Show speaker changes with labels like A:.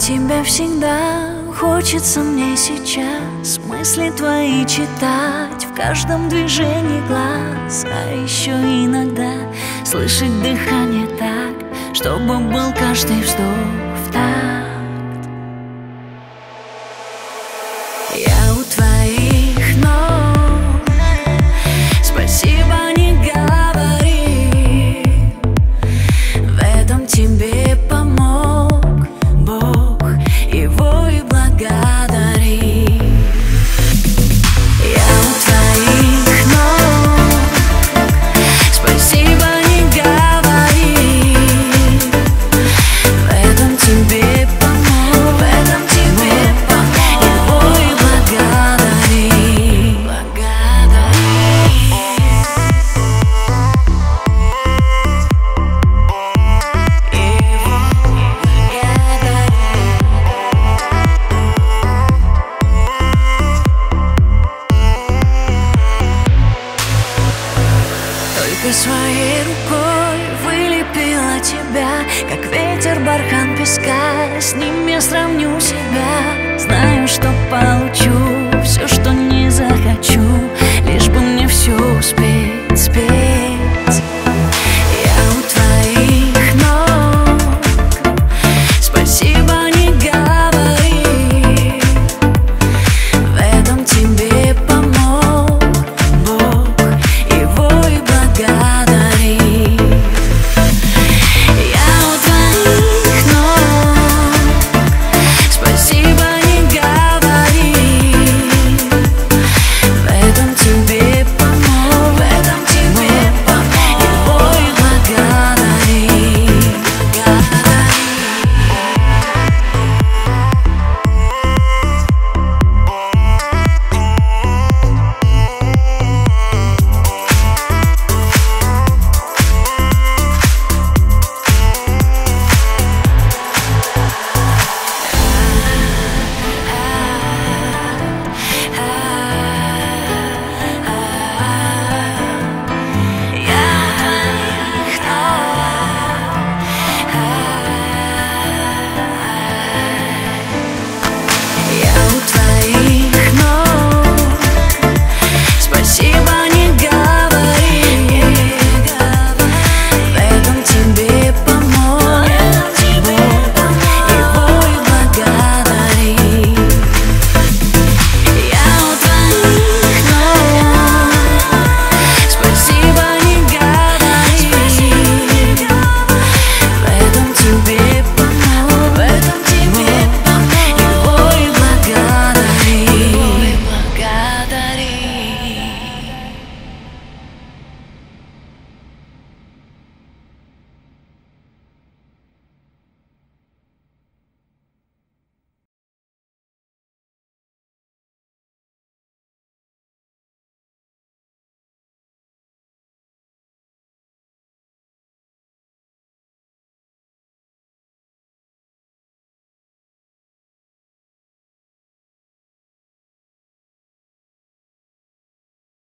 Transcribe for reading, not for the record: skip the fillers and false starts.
A: Тебя всегда хочется мне сейчас мысли твои читать в каждом движении глаз, а еще иногда слышать дыхание так, чтобы был каждый вздох в такт. Я у твоих ног, спасибо не говори, в этом тебе помог Бог, его и благодари. Я у твоих ног, спасибо не говори, в этом тебе помог, в этом тебе помог, его и благодари, благодари. Только своей рукой вылепила тебя, как ветер бархан песка, с ним я сравню себя. Знаю, что получу все, что не захочу, лишь бы мне все успеть.